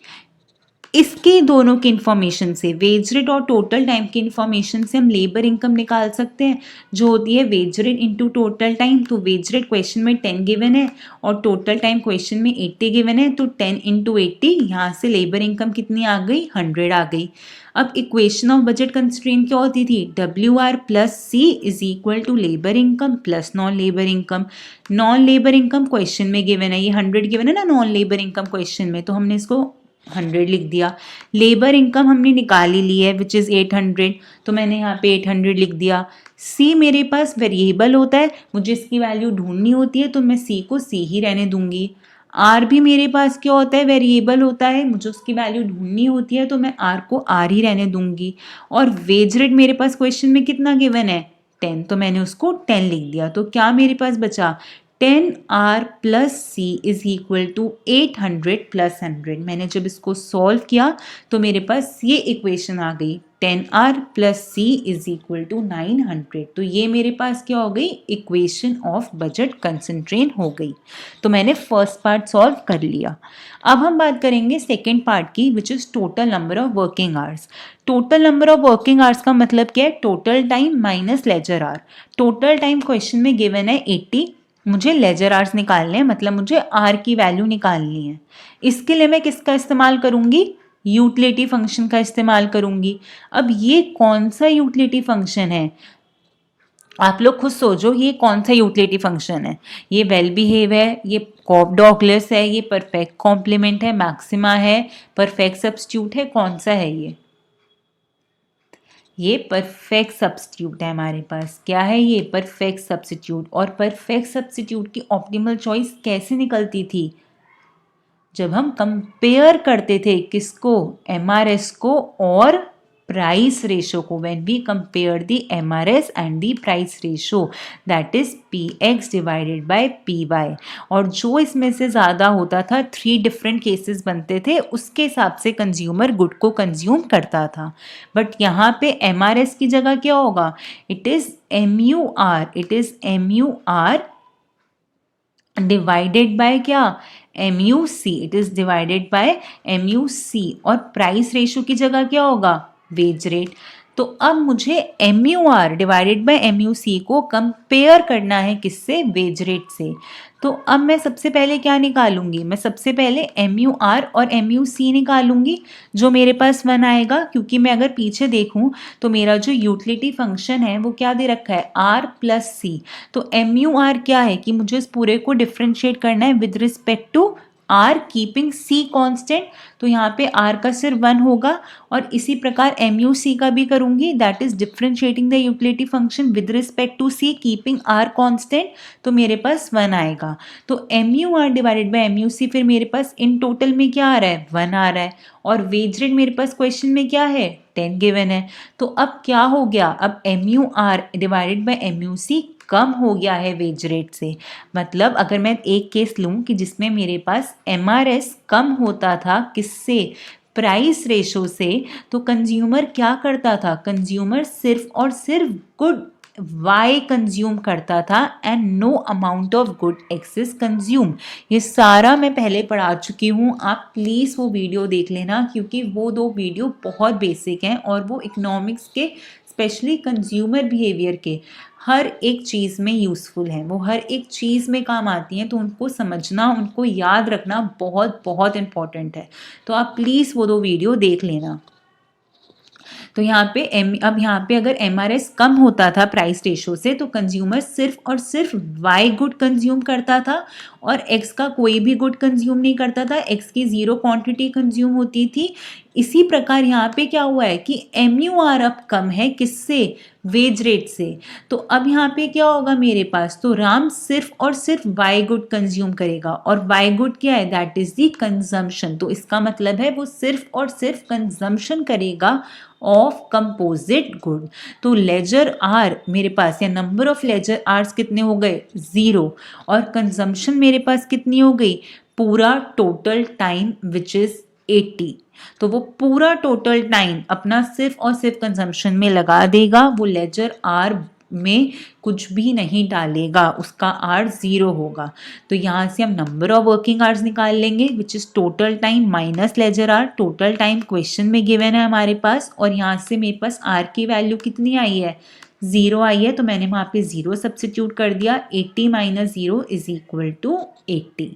इसके दोनों की इन्फॉर्मेशन से, वेज रेट और टोटल टाइम की इन्फॉर्मेशन से हम लेबर इनकम निकाल सकते हैं जो होती है wage rate into total time. तो वेज रेट क्वेश्चन में 10 गिवन है और टोटल टाइम क्वेश्चन में 80 गिवन है, तो 10 इंटू 80, यहाँ से लेबर इनकम कितनी आ गई? 100 आ गई। अब इक्वेशन ऑफ बजट कंस्ट्रेंट क्या होती थी? W R plus C is equal to labour income plus non labour income. Non labour income question में गिवन है, ये 100 गिवन है ना नॉन लेबर इनकम क्वेश्चन में, तो हमने इसको 100 लिख दिया। लेबर इनकम हमने निकाल ही ली है विच इज़ 800, तो मैंने यहाँ पे 800 लिख दिया। सी मेरे पास वेरिएबल होता है, मुझे इसकी वैल्यू ढूंढनी होती है तो मैं सी को सी ही रहने दूंगी। आर भी मेरे पास क्या होता है? वेरिएबल होता है, मुझे उसकी वैल्यू ढूंढनी होती है तो मैं आर को आर ही रहने दूंगी। और वेज रेट मेरे पास क्वेश्चन में कितना गिवन है? 10, तो मैंने उसको 10 लिख दिया। तो क्या मेरे पास बचा? 10r plus C is equal to 800 plus 100। मैंने जब इसको सॉल्व किया तो मेरे पास ये इक्वेशन आ गई, 10r plus C is equal to 900। तो ये मेरे पास क्या हो गई? इक्वेशन ऑफ बजट कंसंट्रेट हो गई। तो मैंने फर्स्ट पार्ट सॉल्व कर लिया। अब हम बात करेंगे सेकेंड पार्ट की which is total number of working hours. Total number of working hours का मतलब क्या है? Total time minus leisure hour. Total time question में गिवन है 80, मुझे लेजर आवर्स निकालने हैं, मतलब मुझे आर की वैल्यू निकालनी है। इसके लिए मैं किसका इस्तेमाल करूंगी? यूटिलिटी फंक्शन का इस्तेमाल करूंगी। अब ये कौन सा यूटिलिटी फंक्शन है? आप लोग खुद सोचो ये कौन सा यूटिलिटी फंक्शन है। ये वेल बिहेव है, ये कॉप डॉगलेस है, ये परफेक्ट कॉम्प्लीमेंट है, मैक्सिमा है, परफेक्ट सब्स्टिट्यूट है, कौन सा है ये परफेक्ट सब्स्टिट्यूट है हमारे पास। क्या है ये? Perfect substitute. और परफेक्ट सब्स्टिट्यूट की ऑप्टिमल चॉइस कैसे निकलती थी? जब हम कंपेयर करते थे किसको? एमआरएस को और प्राइस रेशो को। When we compare the MRS and the price ratio, that is PX divided by PY. और जो इसमें से ज़्यादा होता था, 3 डिफरेंट केसेस बनते थे, उसके हिसाब से कंज्यूमर गुड को कंज्यूम करता था। बट यहाँ पे एमआरएस की जगह क्या होगा? It is MUR. It is MUR divided by क्या? MUC। It is divided by MUC। और प्राइस रेशो की जगह क्या होगा? Wage rate. तो अब मुझे MUR डिवाइडेड बाय MUC को कंपेयर करना है किससे? वेज रेट से। तो अब मैं सबसे पहले क्या निकालूंगी? मैं सबसे पहले MUR और MUC निकालूंगी, जो मेरे पास 1 आएगा। क्योंकि मैं अगर पीछे देखूं तो मेरा जो यूटिलिटी फंक्शन है वो क्या दे रखा है? R plus C। तो MUR क्या है कि मुझे इस पूरे को डिफ्रेंशिएट करना है with respect to R keeping C constant. तो यहाँ पे R का सिर्फ 1 होगा। और इसी प्रकार MUC का भी करूंगी, that is differentiating the utility function with respect to C keeping R constant. तो मेरे पास 1 आएगा। तो MUR डिवाइडेड बाय MUC फिर मेरे पास इन टोटल में क्या आ रहा है? 1 आ रहा है। और वेज रेट मेरे पास क्वेश्चन में क्या है? 10 गिवन है। तो अब क्या हो गया? अब MUR डिवाइडेड बाय MUC कम हो गया है वेज रेट से। मतलब अगर मैं एक केस लूं कि जिसमें मेरे पास MRS कम होता था किससे? प्राइस रेशो से, तो कंज्यूमर क्या करता था? कंज्यूमर सिर्फ और सिर्फ गुड वाई कंज्यूम करता था and no amount of good X consume. ये सारा मैं पहले पढ़ा चुकी हूँ, आप प्लीज़ वो वीडियो देख लेना, क्योंकि वो 2 वीडियो बहुत बेसिक हैं और वो इकोनॉमिक्स के स्पेशली कंज्यूमर बिहेवियर के हर एक चीज़ में यूज़फुल हैं। वो हर एक चीज़ में काम आती हैं। तो उनको समझना, उनको याद रखना बहुत बहुत इम्पॉर्टेंट है। तो आप प्लीज़ वो 2 वीडियो देख लेना। तो यहाँ पे अब यहाँ पे अगर MRS कम होता था प्राइस रेशो से, तो कंज्यूमर सिर्फ और सिर्फ वाई गुड कंज्यूम करता था और एक्स का कोई भी गुड कंज्यूम नहीं करता था। एक्स की 0 क्वांटिटी कंज्यूम होती थी। इसी प्रकार यहाँ पे क्या हुआ है कि MUR अब कम है किससे? वेज रेट से। तो अब यहाँ पे क्या होगा मेरे पास? तो राम सिर्फ और सिर्फ वाई गुड कंज्यूम करेगा। और वाई गुड क्या है? That is the consumption. तो इसका मतलब है वो सिर्फ और सिर्फ कंजम्पशन करेगा ऑफ कंपोजिट गुड। तो लेजर आर मेरे पास या नंबर ऑफ लेजर आर्स कितने हो गए? 0। और कंजम्पशन मेरे पास कितनी हो गई? पूरा टोटल टाइम विच इज 80। तो वो पूरा टोटल टाइम अपना सिर्फ और सिर्फ कंजम्पशन में लगा देगा। वो लेजर आर में कुछ भी नहीं डालेगा, उसका आर 0 होगा। तो यहाँ से हम नंबर ऑफ वर्किंग आवर्स निकाल लेंगे which is total time minus leisure R. Total time question में गिवन है हमारे पास। और यहाँ से मेरे पास आर की वैल्यू कितनी आई है? 0 आई है। तो मैंने वहाँ पे 0 सब्स्टिट्यूट कर दिया। 80 माइनस 0 इज इक्वल टू 80।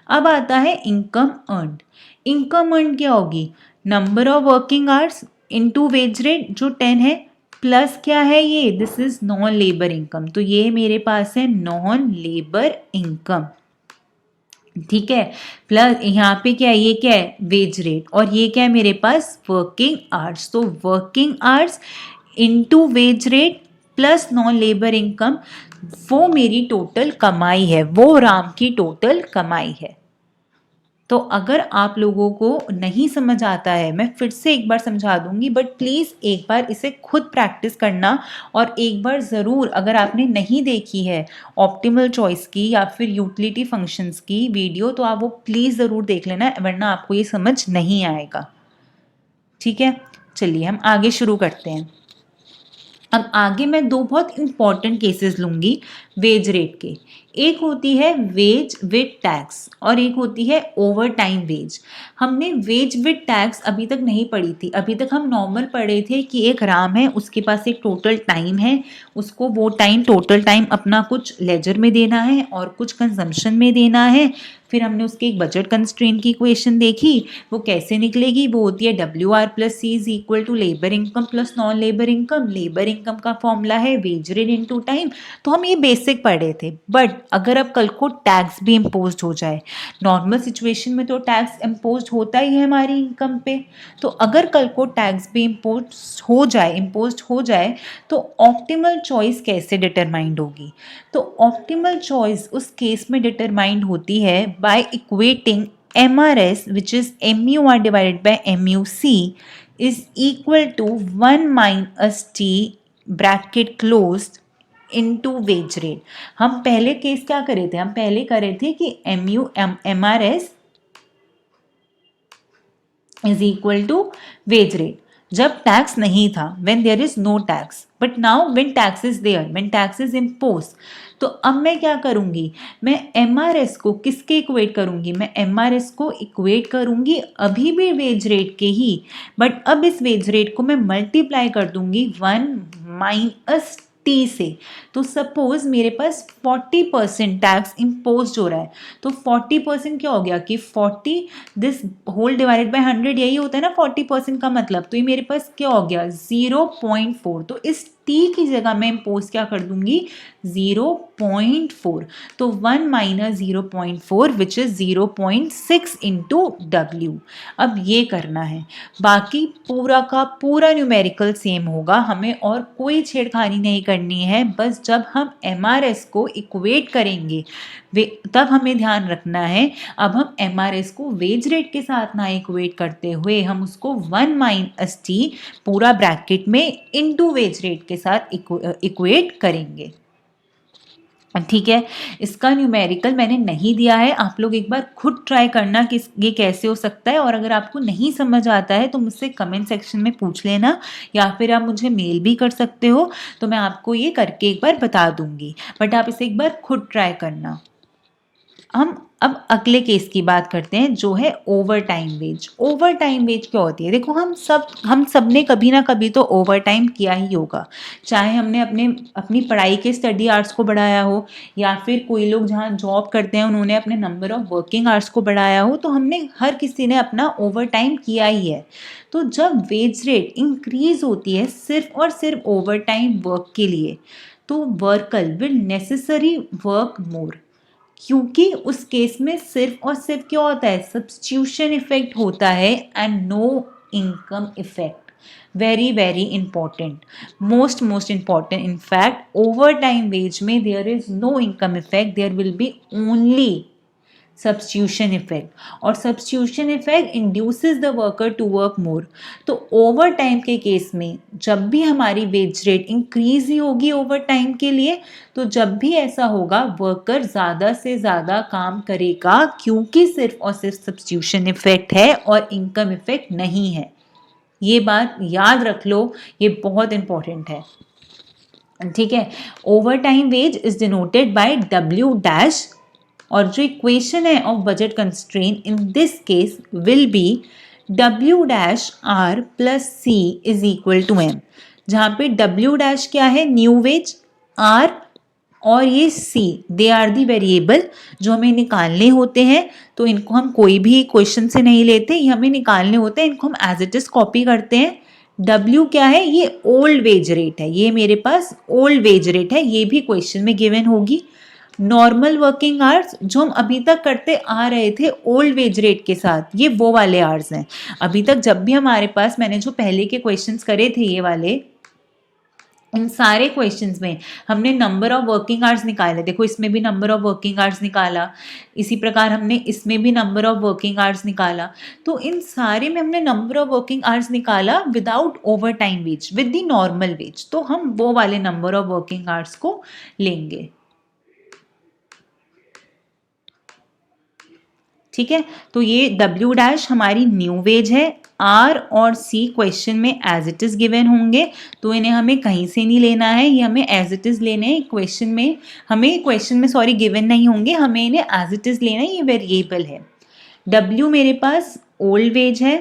अब आता है इनकम अर्नड। इनकम अर्नड क्या होगी? Number of working hours into wage rate जो 10 है, प्लस क्या है ये? This is non labour income. तो ये मेरे पास है नॉन लेबर इनकम। ठीक है। प्लस यहाँ पे क्या है? ये क्या है? Wage rate. और ये क्या है मेरे पास? Working hours. तो working hours into wage rate plus non labour income, वो मेरी टोटल कमाई है, वो राम की टोटल कमाई है। तो अगर आप लोगों को नहीं समझ आता है, मैं फिर से एक बार समझा दूंगी, बट प्लीज़ एक बार इसे खुद प्रैक्टिस करना। और एक बार ज़रूर, अगर आपने नहीं देखी है ऑप्टिमल चॉइस की या फिर यूटिलिटी फंक्शंस की वीडियो, तो आप वो प्लीज़ ज़रूर देख लेना, वरना आपको ये समझ नहीं आएगा। ठीक है, चलिए हम आगे शुरू करते हैं। अब आगे मैं 2 बहुत इंपॉर्टेंट केसेस लूंगी वेज रेट के। एक होती है वेज विद टैक्स और एक होती है ओवर टाइम वेज। हमने वेज विद टैक्स अभी तक नहीं पढ़ी थी। अभी तक हम नॉर्मल पढ़े थे कि एक राम है, उसके पास एक टोटल टाइम है, उसको वो टाइम टोटल टाइम अपना कुछ लेजर में देना है और कुछ कंजम्पशन में देना है। फिर हमने उसके एक बजट कंस्ट्रेंट की इक्वेशन देखी, वो कैसे निकलेगी, वो होती है WR plus C is equal to labour income plus non labour income. Labour income का फॉर्मूला है वेज रेट इनटू टाइम। तो हम ये बेसिक पढ़े थे, बट अगर अब कल को टैक्स भी इम्पोज हो जाए, नॉर्मल सिचुएशन में तो टैक्स इम्पोज होता ही है हमारी इनकम पे, तो अगर कल को टैक्स भी इम्पोज हो जाए तो ऑप्टिमल चॉइस कैसे डिटरमाइंड होगी? तो ऑप्टिमल चॉइस उस केस में डिटरमाइंड होती है by equating MRS which is MUR divided by MUC is equal to 1 minus T bracket closed into wage rate। हम पहले केस क्या करे थे? हम पहले करे थे कि MRS is equal to wage rate जब टैक्स नहीं था, when there is no tax, but now when tax is there, when tax is imposed। तो अब मैं क्या करूंगी? मैं MRS को किसके इक्वेट करूंगी? मैं MRS को इक्वेट करूंगी अभी भी वेज रेट के ही, बट अब इस वेज रेट को मैं मल्टीप्लाई कर दूंगी 1 माइनस टी से। तो सपोज मेरे पास 40% टैक्स इम्पोज हो रहा है, तो 40% क्या हो गया कि 40 दिस होल डिवाइडेड बाय 100, यही होता है ना 40% का मतलब। तो ये मेरे पास क्या हो गया 0.4। तो इस टी की जगह मैं इम्पोज क्या कर दूंगी 0.4। तो 1 minus 0.4 which is 0.6 into W. अब ये करना है, बाकी पूरा का पूरा न्यूमेरिकल सेम होगा, हमें और कोई छेड़खानी नहीं करनी है। बस जब हम MRS को इक्वेट करेंगे तब हमें ध्यान रखना है, अब हम MRS को वेज रेट के साथ ना इक्वेट करते हुए हम उसको 1 माइनस टी पूरा ब्रैकेट में इनटू वेज रेट के साथ इक्वेट करेंगे। ठीक है, इसका न्यूमेरिकल मैंने नहीं दिया है, आप लोग एक बार खुद ट्राई करना कि ये कैसे हो सकता है। और अगर आपको नहीं समझ आता है तो मुझसे कमेंट सेक्शन में पूछ लेना, या फिर आप मुझे मेल भी कर सकते हो, तो मैं आपको ये करके एक बार बता दूंगी, बट आप इसे एक बार खुद ट्राई करना। हम अब अगले केस की बात करते हैं जो है over time wage. Over time wage क्या होती है? देखो हम सब ने कभी ना कभी तो ओवर टाइम किया ही होगा, चाहे हमने अपनी पढ़ाई के स्टडी आवर्स को बढ़ाया हो, या फिर कोई लोग जहाँ जॉब करते हैं उन्होंने अपने नंबर ऑफ वर्किंग आवर्स को बढ़ाया हो, तो हमने हर किसी ने अपना ओवर टाइम किया ही है। तो जब वेज रेट इंक्रीज होती है सिर्फ और सिर्फ ओवर टाइम वर्क के लिए, तो worker will necessary work more, क्योंकि उस केस में सिर्फ और सिर्फ क्या होता है सब्स्टिट्यूशन इफेक्ट होता है and no income effect. Very very important, most important. In fact over time wage में there is no income effect, there will be only substitution effect, और substitution effect induces the worker to work more. तो over time के case में जब भी हमारी wage rate increase ही होगी over time के लिए, तो जब भी ऐसा होगा वर्कर ज़्यादा से ज़्यादा काम करेगा, क्योंकि सिर्फ और सिर्फ सब्स्टिट्यूशन इफेक्ट है और इनकम इफेक्ट नहीं है। ये बात याद रख लो, ये बहुत इंपॉर्टेंट है। ठीक है, over time wage is denoted by W dash, और जो इक्वेशन है of budget constraint in this case will be W dash R plus C is equal to M, जहाँ पे W डैश क्या है न्यू वेज, R और ये C they are the variable जो हमें निकालने होते हैं। तो इनको हम कोई भी क्वेश्चन से नहीं लेते, ये हमें निकालने होते हैं, इनको हम एज इट इज कॉपी करते हैं। W क्या है? ये ओल्ड वेज रेट है, ये मेरे पास ओल्ड वेज रेट है, ये भी क्वेश्चन में गिवन होगी। नॉर्मल वर्किंग आवर्स जो हम अभी तक करते आ रहे थे ओल्ड वेज रेट के साथ, ये वो वाले आवर्स हैं। अभी तक जब भी हमारे पास मैंने जो पहले के क्वेश्चंस करे थे ये वाले, इन सारे क्वेश्चंस में हमने नंबर ऑफ वर्किंग आवर्स निकाले। देखो इसमें भी नंबर ऑफ वर्किंग आवर्स निकाला, इसी प्रकार हमने इसमें भी नंबर ऑफ वर्किंग आवर्स निकाला। तो इन सारे में हमने नंबर ऑफ वर्किंग आवर्स निकाला without over time wage, with the normal wage. तो हम वो वाले नंबर ऑफ वर्किंग आवर्स को लेंगे। ठीक है, तो ये W डैश हमारी न्यू वेज है, R और C क्वेश्चन में एज इट इज गिवन होंगे, तो इन्हें हमें कहीं से नहीं लेना है, ये हमें एज इट इज लेने हैं। क्वेश्चन में सॉरी गिवन नहीं होंगे, हमें इन्हें एज इट इज लेना है, ये वेरिएबल है। W मेरे पास ओल्ड वेज है,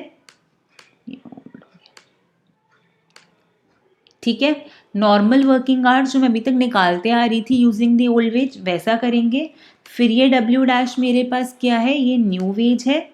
ठीक है। नॉर्मल वर्किंग आवर्स जो मैं अभी तक निकालते आ रही थी यूजिंग द ओल्ड वेज वैसा करेंगे। फिर ये डब्ल्यू डैश मेरे पास क्या है, ये न्यू वेज है,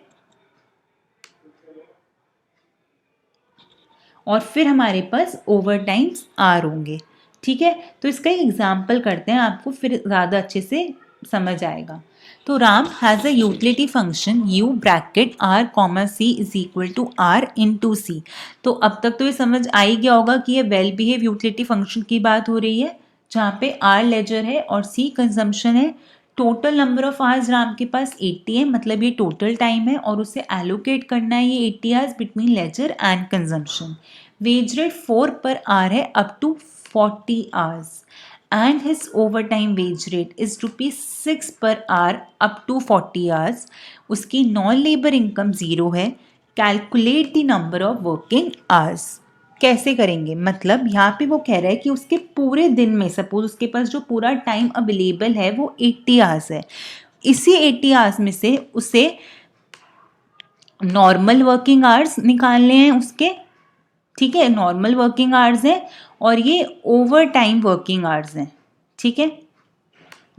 और फिर हमारे पास ओवर टाइम्स आर होंगे। ठीक है, तो इसका एक एग्जाम्पल करते हैं, आपको फिर ज़्यादा अच्छे से समझ आएगा। तो Ram has a utility function U bracket R comma C is equal to R into C. तो अब तक तो ये समझ आ ही गया होगा कि ये वेल बिहेव यूटिलिटी फंक्शन की बात हो रही है, जहाँ पे आर लेजर है और सी कंजम्पशन है। Total number of hours Ram के पास 80 है, मतलब ये टोटल टाइम है और उसे एलोकेट करना है ये 80 hours between leisure and consumption. Wage rate 4 per hour है up to 40 hours and his overtime wage rate is ₹6 per hour up to 40 hours। उसकी नॉन लेबर इनकम 0 है। Calculate the number of working hours. कैसे करेंगे, मतलब यहाँ पे वो कह रहा है कि उसके पूरे दिन में सपोज उसके पास जो पूरा टाइम अवेलेबल है वो 80 आवर्स है, इसी 80 आवर्स में से उसे नॉर्मल वर्किंग आवर्स निकालने हैं उसके। ठीक है, नॉर्मल वर्किंग आवर्स हैं और ये ओवर टाइम वर्किंग आवर्स हैं। ठीक है,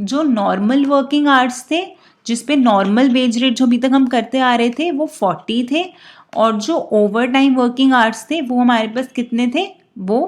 जो नॉर्मल वर्किंग आवर्स थे जिसपे नॉर्मल वेज रेट जो अभी तक हम करते आ रहे थे वो 40 थे, और जो ओवर टाइम वर्किंग आवर्स थे वो हमारे पास कितने थे, वो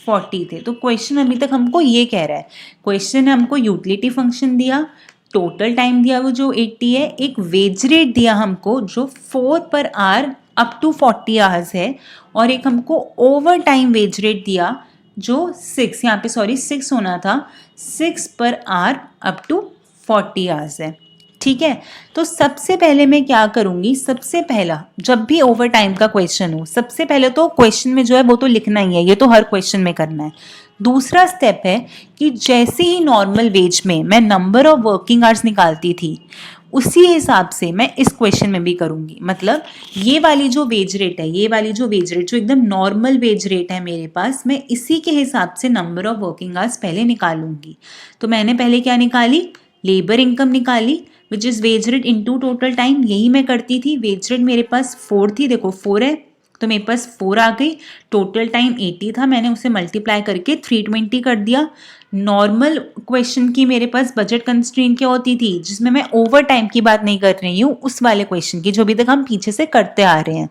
40 थे। तो क्वेश्चन अभी तक हमको ये कह रहा है, क्वेश्चन ने हमको यूटिलिटी फंक्शन दिया, टोटल टाइम दिया वो जो 80 है, एक वेज रेट दिया हमको जो 4 per hour up to 40 hours है, और एक हमको ओवर टाइम वेज रेट दिया जो 6, यहाँ पे सॉरी 6 होना था, 6 per hour up to 40 hours है। ठीक है, तो सबसे पहले मैं क्या करूँगी, सबसे पहला जब भी ओवर टाइम का क्वेश्चन हो सबसे पहले तो क्वेश्चन में जो है वो तो लिखना ही है, ये तो हर क्वेश्चन में करना है। दूसरा स्टेप है कि जैसे ही नॉर्मल वेज में मैं नंबर ऑफ वर्किंग आवर्स निकालती थी उसी हिसाब से मैं इस क्वेश्चन में भी करूंगी। मतलब ये वाली जो वेज रेट है, ये वाली जो वेज रेट जो एकदम नॉर्मल वेज रेट है मेरे पास, मैं इसी के हिसाब से नंबर ऑफ वर्किंग आवर्स पहले निकालूंगी। तो मैंने पहले क्या निकाली, लेबर इनकम निकाली विच is wage rate into total time, यही मैं करती थी। वेज रेट मेरे पास 4 थी, देखो 4 है तो मेरे पास 4 आ गई। टोटल टाइम 80 था, मैंने उसे मल्टीप्लाई करके 320 कर दिया। नॉर्मल क्वेश्चन की मेरे पास बजट कंस्ट्रेंट क्या होती थी, जिसमें मैं ओवर टाइम की बात नहीं कर रही हूँ, उस वाले क्वेश्चन की जो अभी तक हम पीछे से करते आ रहे हैं,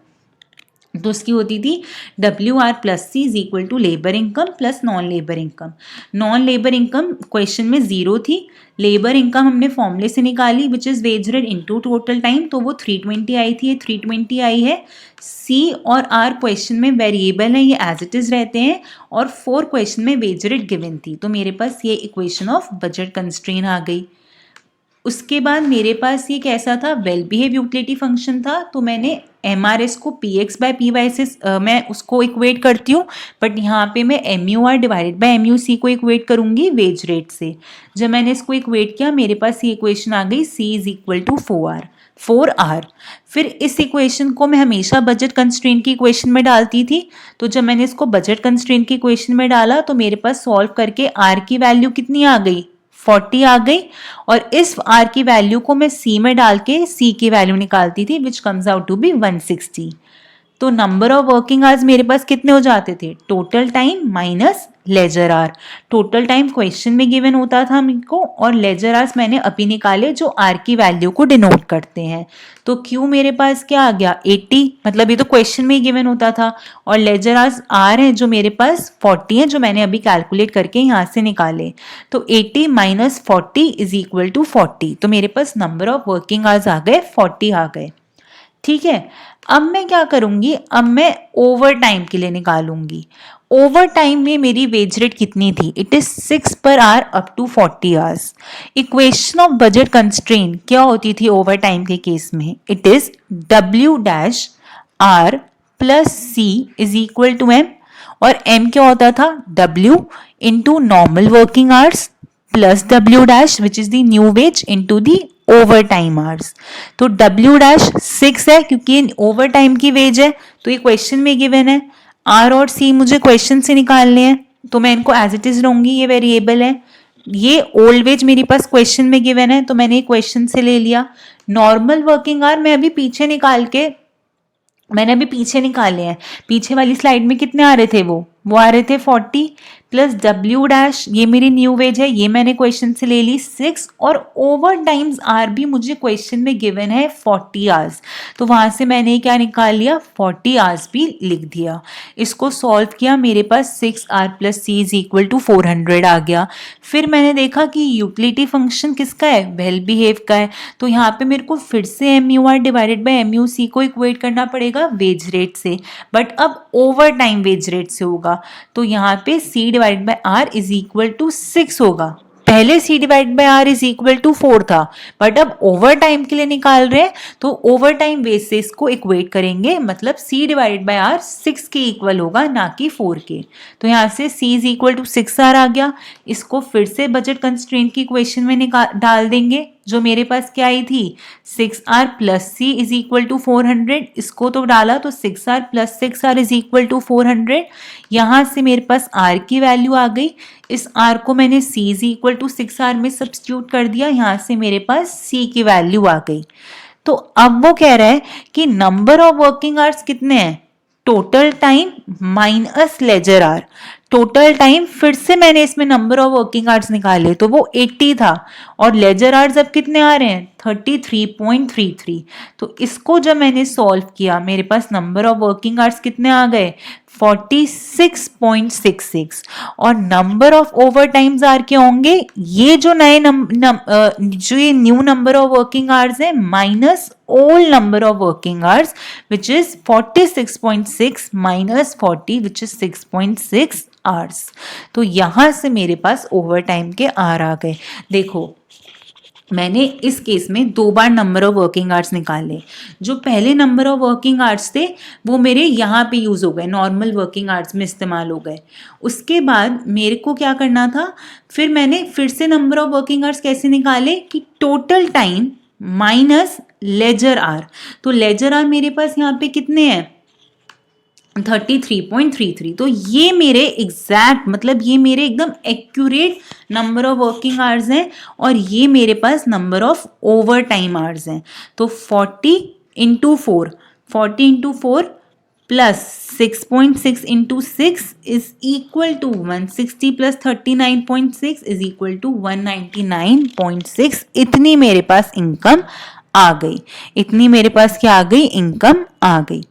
तो उसकी होती थी WR plus C is equal to labour income plus non labour income. Non labour income question में 0 थी, लेबर इनकम हमने फॉर्मूले से निकाली which is wage rate into total time, तो वो 320 आई थी, ये 320 आई है। सी और आर क्वेश्चन में वेरिएबल है, ये एज इट इज रहते हैं, और 4 क्वेश्चन में वेज रेट गिवन थी, तो मेरे पास ये इक्वेशन ऑफ बजट कंस्ट्रेंट आ गई। उसके बाद मेरे पास ये कैसा था, वेल बिहेव यूटिलिटी फंक्शन था, तो मैंने MRS को PX बाय PY से मैं उसको इक्वेट करती हूँ, बट यहाँ पे मैं MUR डिवाइडेड बाय MUC को इक्वेट करूँगी वेज रेट से। जब मैंने इसको इक्वेट किया मेरे पास ये इक्वेशन आ गई, C is equal to 4R। फिर इस इक्वेशन को मैं हमेशा बजट कंस्ट्रेंट की इक्वेशन में डालती थी, तो जब मैंने इसको बजट कंस्ट्रेंट की इक्वेशन में डाला तो मेरे पास सॉल्व करके R की वैल्यू कितनी आ गई, 40 आ गई, और इस R की वैल्यू को मैं C में डाल के C की वैल्यू निकालती थी which comes out to be 160। तो नंबर ऑफ वर्किंग आवर्स मेरे पास कितने हो जाते थे, total time minus leisure R. Total time question में गिवन होता था हमको, और लेजर आवर्स मैंने अभी निकाले जो आर की वैल्यू को डिनोट करते हैं। तो क्यू मेरे पास क्या आ गया, 80, मतलब ये तो क्वेश्चन में ही गिवन होता था, और लेजर आवर्स आर है जो मेरे पास 40 है, जो मैंने अभी कैलकुलेट करके यहाँ से निकाले। तो 80 माइनस 40 इज इक्वल टू 40, तो मेरे पास नंबर ऑफ वर्किंग आवर्स आ गए 40 आ गए। ठीक है, अब मैं क्या करूंगी, अब मैं ओवर टाइम के लिए निकालूंगी। ओवर टाइम में मेरी वेज रेट कितनी थी, it is 6 per hour up to 40 hours. Equation of budget constraint क्या होती थी ओवर टाइम के केस में, it is W-R plus C is equal to M, और M क्या होता था, W into normal working hours plus W' which is the new wage into the over time hours. तो W' 6 है क्योंकि over time की veg है, तो ये क्वेश्चन में गिवन है। R और C मुझे क्वेश्चन से निकालने हैं, तो मैं इनको एज इट इज रहूंगी, ये वेरिएबल है। ये ओल्ड वेज मेरे पास क्वेश्चन में गिवन है, तो मैंने क्वेश्चन से ले लिया। नॉर्मल वर्किंग आवर मैं अभी पीछे निकाले हैं, पीछे वाली स्लाइड में कितने आ रहे थे, वो वो आ रहे थे 40 प्लस डब्ल्यू डैश, ये मेरी न्यू वेज है, ये मैंने क्वेश्चन से ले ली 6, और ओवर टाइम्स आर भी मुझे क्वेश्चन में गिवन है 40 आवर्स, तो वहां से मैंने क्या निकाल लिया 40 आवर्स भी लिख दिया। इसको सॉल्व किया, मेरे पास 6 R plus C is equal to 400 आ गया। फिर मैंने देखा कि यूटिलिटी फंक्शन किसका है, वेल बिहेव का है, तो यहाँ पे मेरे को फिर से M U R divided by M U C को इक्वेट करना पड़ेगा वेज रेट से, बट अब ओवर टाइम वेज रेट से होगा, तो यहाँ पे C divide by R is equal to 6 होगा। पहले C divide by R is equal to 4 था, बट अब ओवर टाइम के लिए निकाल रहे हैं तो ओवर टाइम बेस से इसको इक्वेट करेंगे, मतलब C डिवाइड बाई आर 6 के इक्वल होगा, ना कि 4 के। तो यहाँ से C is equal to 6 R आ गया। इसको फिर से बजट कंस्ट्रेंट की इक्वेशन में डाल देंगे, जो मेरे पास क्या आई थी 6 R plus C is equal to 400, इसको तो डाला तो 6 R plus 6 R is equal to 400। यहाँ से मेरे पास आर की वैल्यू आ गई, इस आर को मैंने सी इज इक्वल टू 6 आर में सब्स्टिट्यूट कर दिया, यहाँ से मेरे पास सी की वैल्यू आ गई। तो अब वो कह रहा है कि नंबर ऑफ वर्किंग आवर्स कितने हैं, total time minus leisure R. Total time फिर से मैंने इसमें नंबर ऑफ वर्किंग आवर्स निकाले तो वो 80 था, और लेजर आवर्स अब कितने आ रहे हैं 33.33। तो इसको जब मैंने सॉल्व किया मेरे पास नंबर ऑफ वर्किंग आवर्स कितने आ गए 46.66, और number of over times hours के होंगे ये जो नए जो ये new number of working hours है minus old number of working hours which is 46.6 minus 40 which is 6.6 hours. तो यहां से मेरे पास ओवर टाइम के आर आ गए। देखो मैंने इस केस में 2 बार नंबर ऑफ वर्किंग आवर्स निकाले, जो पहले नंबर ऑफ वर्किंग आवर्स थे वो मेरे यहाँ पे यूज़ हो गए, नॉर्मल वर्किंग आवर्स में इस्तेमाल हो गए। उसके बाद मेरे को क्या करना था, फिर मैंने फिर से नंबर ऑफ वर्किंग आवर्स कैसे निकाले कि total time minus leisure R. तो लेजर आर मेरे पास यहाँ पे कितने हैं 33.33, तो ये मेरे एग्जैक्ट मतलब ये मेरे एकदम accurate number of working hours हैं, और ये मेरे पास number of over time hours हैं। तो 40 into 4 plus 6.6 into 6 is equal to 160 plus 39.6 is equal to 199.6। इतनी मेरे पास इनकम आ गई, इतनी मेरे पास क्या आ गई इनकम आ गई।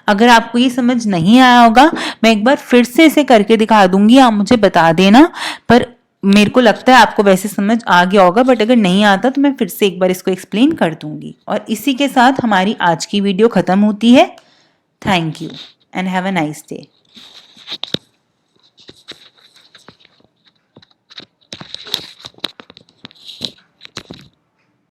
अगर आपको ये समझ नहीं आया होगा मैं एक बार फिर से इसे करके दिखा दूंगी, आप मुझे बता देना, पर मेरे को लगता है आपको वैसे समझ आ गया होगा, बट अगर नहीं आता तो मैं फिर से एक बार इसको एक्सप्लेन कर दूंगी। और इसी के साथ हमारी आज की वीडियो खत्म होती है। Thank you and have a nice day.